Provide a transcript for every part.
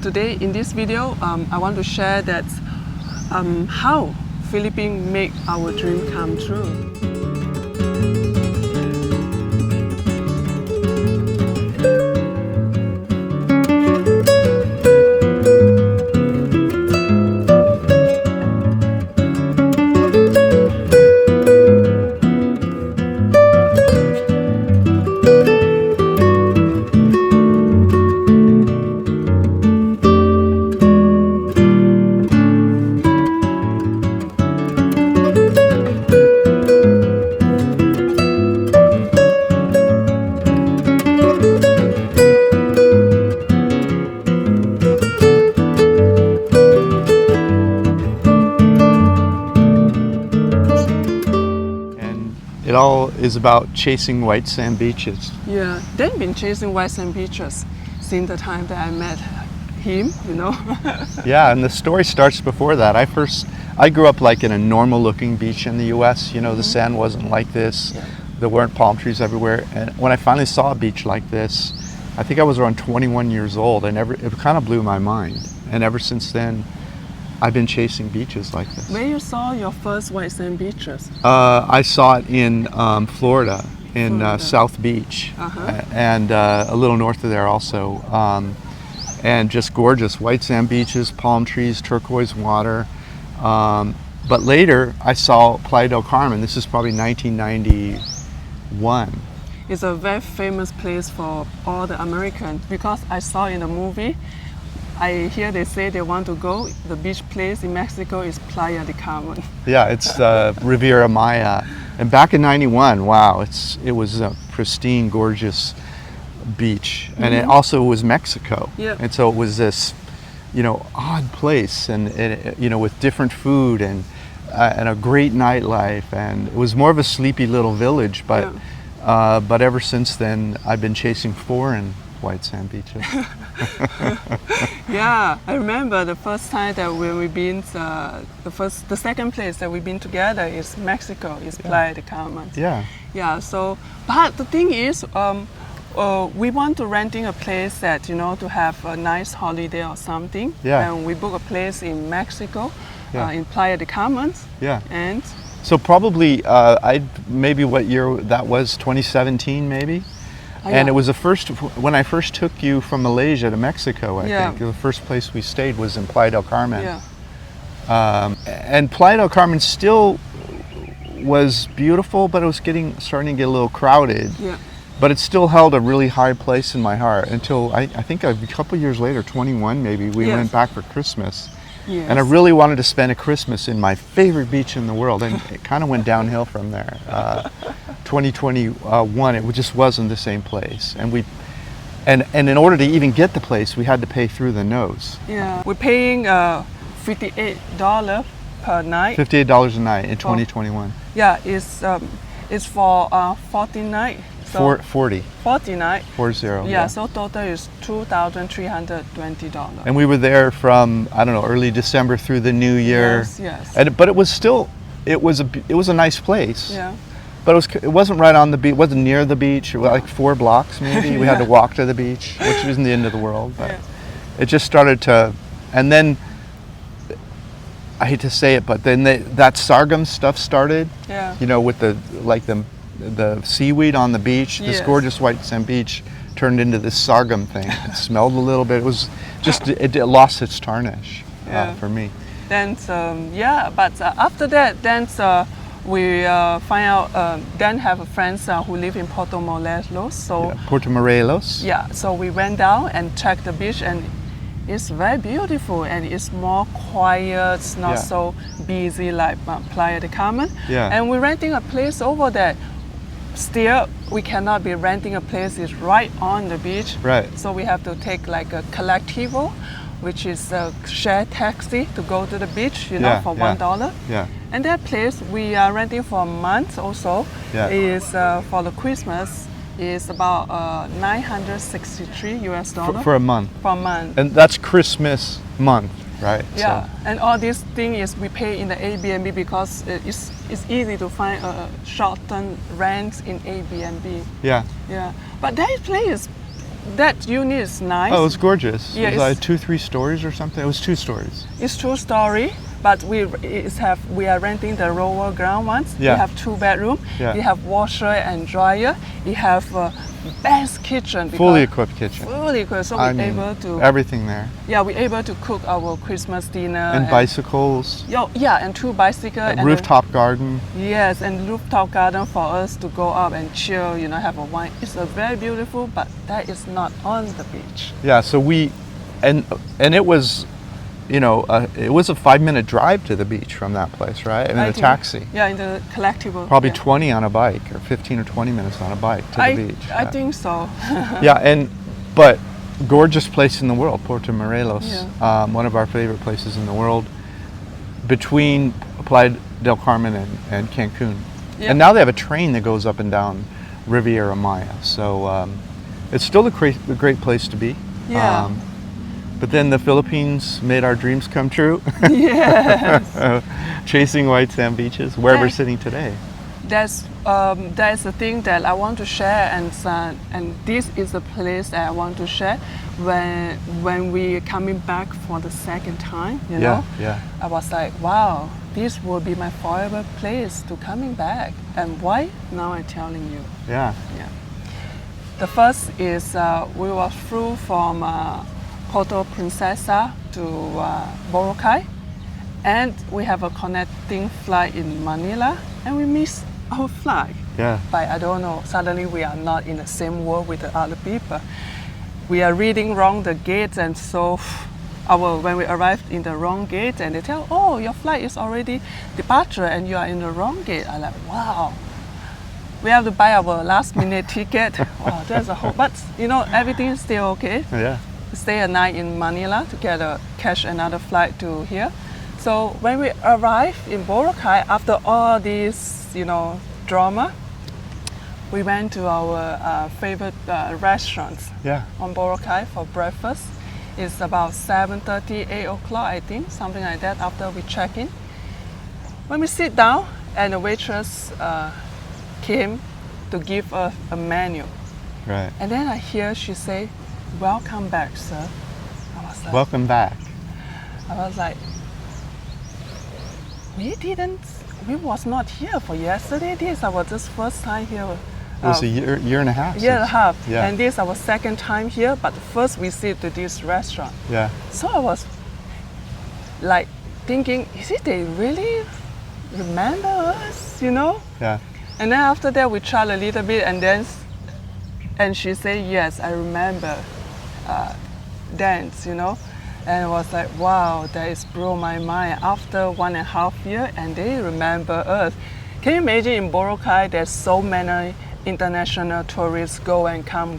Today in this video, I want to share that how Philippines make our dream come true. It all is about chasing white sand beaches. Yeah, they've been chasing white sand beaches since the time that I met him, you know. Yeah, and the story starts before that. I grew up like in a normal looking beach in the US. You know, the sand wasn't like this. Yeah. There weren't palm trees everywhere. And when I finally saw a beach like this, I think I was around 21 years old, and it kind of blew my mind. And ever since then, I've been chasing beaches like this. Where you saw your first white sand beaches? I saw it in Florida, in South Beach, and a little north of there also. And just gorgeous white sand beaches, palm trees, turquoise water. But later I saw Playa del Carmen. This is probably 1991. It's a very famous place for all the Americans because I saw in the movie. I hear they say they want to go. The beach place in Mexico is Playa del Carmen. Yeah, it's Riviera Maya. And back in '91, wow, it was a pristine, gorgeous beach, and it also was Mexico. Yeah. And so it was this, odd place, and with different food and a great nightlife, and it was more of a sleepy little village. But but ever since then, I've been chasing foreign white sand beaches. Yeah, I remember the first time that we've been, the second place that we've been together is Mexico, is Playa del Carmen. Yeah. Yeah, so, but the thing is, we want to renting a place that, to have a nice holiday or something. Yeah. And we book a place in Mexico, in Playa del Carmen. Yeah. And so probably, maybe what year that was, 2017 maybe? And it was when I first took you from Malaysia to Mexico, I think. The first place we stayed was in Playa del Carmen. Yeah. And Playa del Carmen still was beautiful, but it was starting to get a little crowded. Yeah. But it still held a really high place in my heart until I think a couple years later, 21 maybe, we went back for Christmas. Yes. And I really wanted to spend a Christmas in my favorite beach in the world, and it kind of went downhill from there. 2021, it just wasn't the same place, and in order to even get the place, we had to pay through the nose. Yeah, we're paying $58 per night. $58 a night in 2021. Yeah, it's for 40 nights. So 40 nights. 40. Yeah, so total is $2,320. And we were there from early December through the New Year. Yes. But it was still it was a nice place. Yeah. But it wasn't right on the beach. It wasn't near the beach. It was like 4 blocks maybe. We had to walk to the beach, which isn't the end of the world. But it just started to, and then I hate to say it, but then that sorghum stuff started. Yeah. With the seaweed on the beach. This gorgeous white sand beach turned into this sorghum thing. It smelled a little bit. It was just it lost its tarnish for me. Then but after that, then we find out, then have friends who live in Puerto Morelos. So Puerto Morelos. Yeah, so we went down and checked the beach, and it's very beautiful, and it's more quiet. It's not so busy like Playa del Carmen. Yeah. And we're renting a place over there. Still, we cannot be renting a place is right on the beach. Right. So we have to take like a collectivo, which is a shared taxi to go to the beach, for $1. Yeah. And that place we are renting for a month also. Is for the Christmas is about $963 for a month. For a month. And that's Christmas month, right? Yeah, So. and all this thing is we pay in the Airbnb because it's easy to find a short-term rent in Airbnb. Yeah. Yeah, but that place is that unit is nice. Oh, it was gorgeous. Yeah, it was like 2-3 stories or something. It was 2 stories. It's 2-story, but we are renting the lower ground ones. Yeah. We have 2 bedrooms. Yeah. We have washer and dryer. We have best kitchen. Fully equipped kitchen. Fully equipped, so we're able to. Everything there. Yeah, we're able to cook our Christmas dinner. And bicycles. Yeah, and 2 bicycles. And rooftop garden. Yes, and rooftop garden for us to go up and chill, have a wine. It's a very beautiful, but that is not on the beach. Yeah, so and it was, it was a 5-minute drive to the beach from that place, right? And in a taxi. Yeah, in the collectible. Probably 20 on a bike, or 15 or 20 minutes on a bike to the beach. I think so. Yeah, but gorgeous place in the world, Puerto Morelos. Yeah. One of our favorite places in the world, between Playa del Carmen and Cancun. Yeah. And now they have a train that goes up and down Riviera Maya. So it's still a great place to be. Yeah. But then the Philippines made our dreams come true. Yes. Chasing white sand beaches, where we're sitting today. That's the thing that I want to share, and this is the place that I want to share when we coming back for the second time. Yeah. I was like, wow, this will be my forever place to coming back. And why? Now I'm telling you. Yeah. The first is we were flew from Puerto Princesa to Boracay, and we have a connecting flight in Manila, and we missed our flight. Yeah. But I don't know, suddenly we are not in the same world with the other people. We are reading wrong the gates, and so when we arrived in the wrong gate, and they tell, oh, your flight is already departure and you are in the wrong gate. I'm like, wow. We have to buy our last minute ticket. Wow, there's a whole, but everything is still okay. Yeah. Stay a night in Manila to catch another flight to here. So when we arrived in Boracay, after all this, drama, we went to our favorite restaurants on Boracay for breakfast. It's about 7:30, 8 o'clock, I think, something like that, after we check in. When we sit down, and the waitress came to give us a menu. Right. And then I hear she say, welcome back, sir. I was like, welcome back. I was like, we was not here for yesterday. This our just first time here. It was a year and a half. Year and a half. Yeah. And this our second time here, but first visit to this restaurant. Yeah. So I was like thinking, is it they really remember us, Yeah. And then after that we tried a little bit, and she said, yes, I remember dance, And I was like, wow, that is blew my mind. After 1.5 years, and they remember us. Can you imagine in Boracay, there's so many international tourists go and come,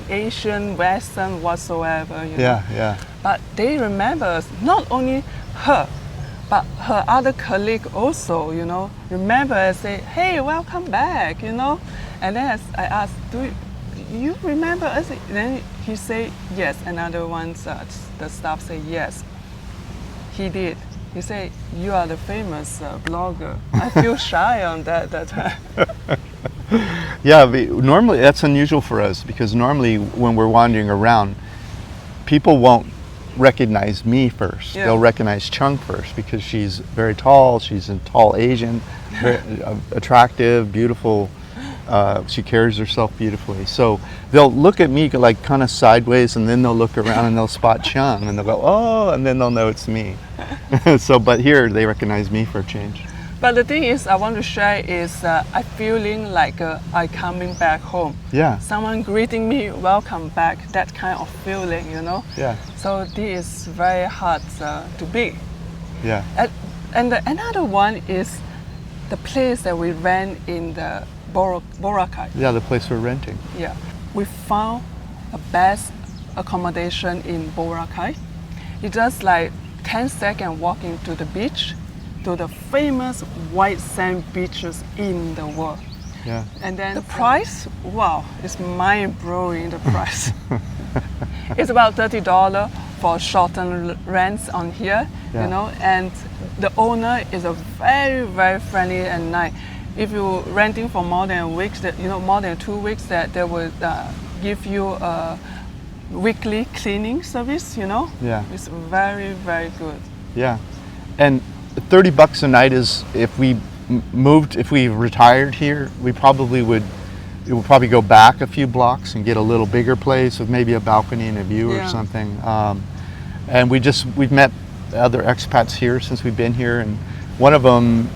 Asian, Western, whatsoever. Yeah. But they remember us, not only her, but her other colleague also, remember and say, hey, welcome back, And then I asked, do you remember us? Then he said, yes. Another one, the staff said, yes. He did. He said, you are the famous blogger. I feel shy on that time. Yeah, normally that's unusual for us, because normally when we're wandering around, people won't recognize me first. Yeah. They'll recognize 𝐿 first, because she's very tall. She's a tall Asian, very attractive, beautiful. She carries herself beautifully. So they'll look at me like kind of sideways, and then they'll look around and they'll spot 𝐿, and they'll go, oh, and then they'll know it's me. But here they recognize me for a change. But the thing is, I want to share is I feeling like I coming back home. Yeah. Someone greeting me, welcome back, that kind of feeling, Yeah. So this is very hard to be. Yeah. And another one is the place that we rent in the Boracay. Yeah, the place we're renting. Yeah. We found the best accommodation in Boracay. It's just like 10-second walking to the beach, to the famous white sand beaches in the world. Yeah. And then the price, wow, it's mind-blowing, the price. It's about $30 for short-term rents on here, and the owner is a very, very friendly and nice. If you're renting for more than a week, more than 2 weeks, that they will give you a weekly cleaning service, you know. Yeah. It's very, very good. Yeah. And $30 a night is, if we if we retired here, we probably would go back a few blocks and get a little bigger place with maybe a balcony and a view or something. And we've met other expats here since we've been here, and one of them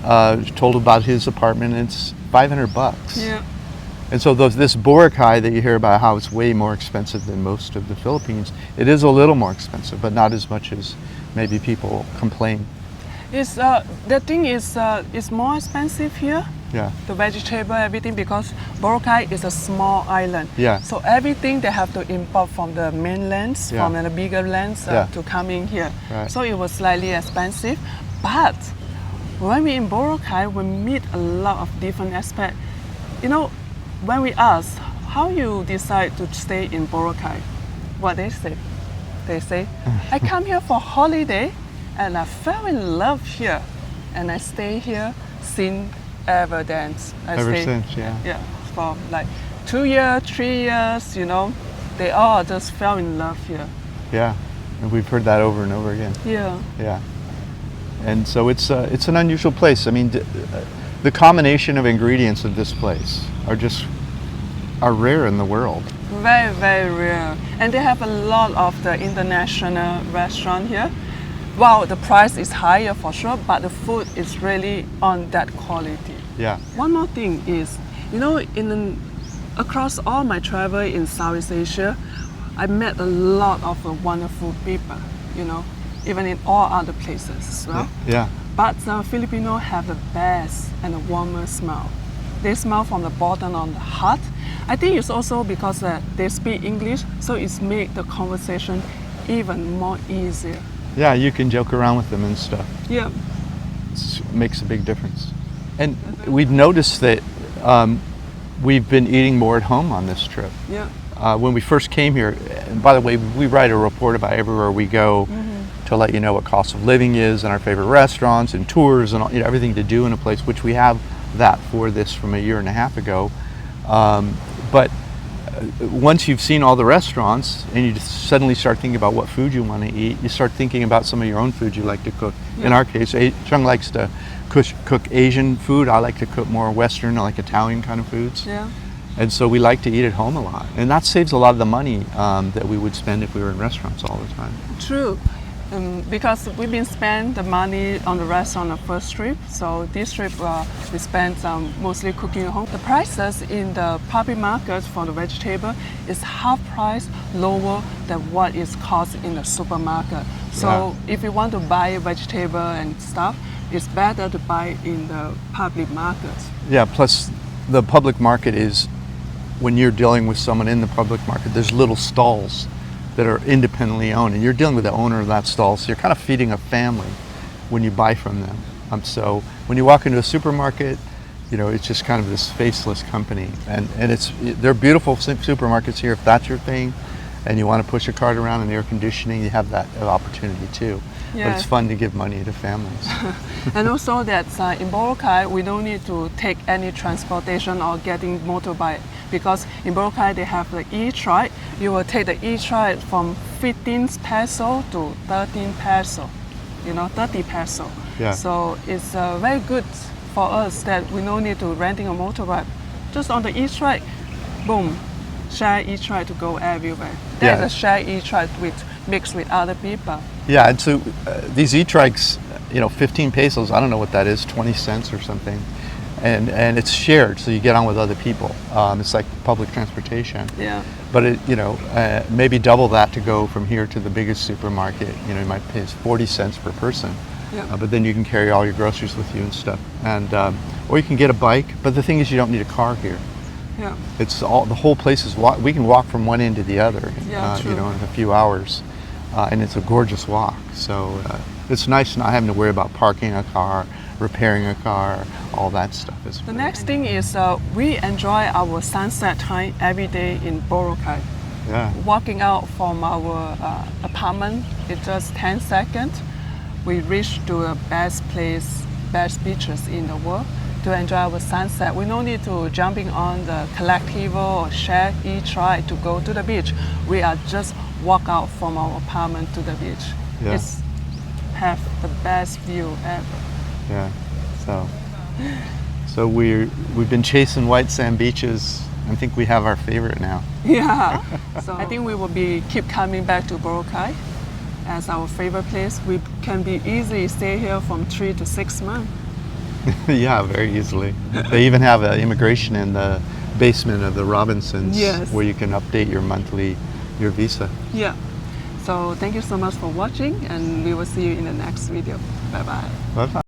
told about his apartment, and it's $500. Yeah. And so this Boracay that you hear about, how it's way more expensive than most of the Philippines, it is a little more expensive, but not as much as maybe people complain. It's the thing is, it's more expensive here. Yeah. The vegetable, everything, because Boracay is a small island. Yeah. So everything they have to import from the mainlands, Yeah. from the bigger lands to come in here. Right. So it was slightly expensive. But when we're in Boracay, we meet a lot of different aspects. You know, when we ask how you decide to stay in Boracay, what they say, I come here for holiday and I fell in love here, and I stay here since ever then. Yeah, for like 2 years, 3 years, you know, they all just fell in love here. Yeah, and we've heard that over and over again. Yeah. Yeah. And so it's an unusual place. I mean, the combination of ingredients of this place are rare in the world. Very, very rare. And they have a lot of the international restaurant here. Wow, the price is higher for sure, but the food is really on that quality. Yeah. One more thing is, you know, across all my travel in Southeast Asia, I met a lot of wonderful people, you know, even in all other places as well. Yeah. But Filipinos have the best and the warmest smile. They smile from the bottom of the heart. I think it's also because they speak English, so it's make the conversation even more easier. Yeah, you can joke around with them and stuff. Yeah. It makes a big difference. And we've noticed that we've been eating more at home on this trip. Yeah. When we first came here, and by the way, we write a report about everywhere we go to let you know what cost of living is and our favorite restaurants and tours and all, you know, everything to do in a place, which we have that for this from 1.5 years ago. But once you've seen all the restaurants and you just suddenly start thinking about what food you want to eat, you start thinking about some of your own food you like to cook. Yeah. In our case, Chung likes to cook Asian food. I like to cook more Western, like Italian kind of foods. Yeah. And so we like to eat at home a lot. And that saves a lot of the money that we would spend if we were in restaurants all the time. True. Because we've been spending the money on the restaurant on the first trip, so this trip we spent mostly cooking at home. The prices in the public market for the vegetable is half price lower than what is cost in the supermarket. So if you want to buy vegetable and stuff, it's better to buy in the public market. Yeah, plus the public market is, when you're dealing with someone in the public market, there's little stalls that are independently owned, and you're dealing with the owner of that stall, so you're kind of feeding a family when you buy from them. So when you walk into a supermarket, you know, it's just kind of this faceless company, and they're beautiful supermarkets here if that's your thing, and you want to push a cart around in air conditioning, you have that opportunity too. Yeah. But it's fun to give money to families. And also that in Boracay, we don't need to take any transportation or getting motorbike, because in Boracay they have the e-trike. You will take the e-trike from 15 peso to 13 peso, you know, 30 peso. Yeah. So it's very good for us that we don't need to renting a motorbike. Just on the e-trike, boom, share e-trike to go everywhere. There's a share e-trike mixed with other people. Yeah, and so these e-trikes, you know, 15 pesos, I don't know what that is, 20 cents or something. And it's shared, so you get on with other people. It's like public transportation. Yeah. But it, you know, maybe double that to go from here to the biggest supermarket. You know, you might pay 40 cents per person. Yeah. But then you can carry all your groceries with you and stuff. And or you can get a bike. But the thing is, you don't need a car here. Yeah. It's the whole place is we can walk from one end to the other. Yeah, true. You know, in a few hours, and it's a gorgeous walk. So it's nice not having to worry about parking a car, repairing a car, all that stuff. The next thing is we enjoy our sunset time every day in Boracay. Yeah. Walking out from our apartment, it's just 10 seconds. We reach to the best beaches in the world. to enjoy our sunset. We don't need to jumping on the collectivo or share e-trike to go to the beach. We are just walk out from our apartment to the beach. Yeah. It's have the best view ever. Yeah. So we've been chasing white sand beaches. I think we have our favorite now. Yeah. So I think we will keep coming back to Boracay as our favorite place. We can be easily stay here from 3 to 6 months. Yeah, very easily. They even have an immigration in the basement of the Robinsons, yes, where you can update your visa. Yeah. So thank you so much for watching, and we will see you in the next video. Bye bye. Bye-bye.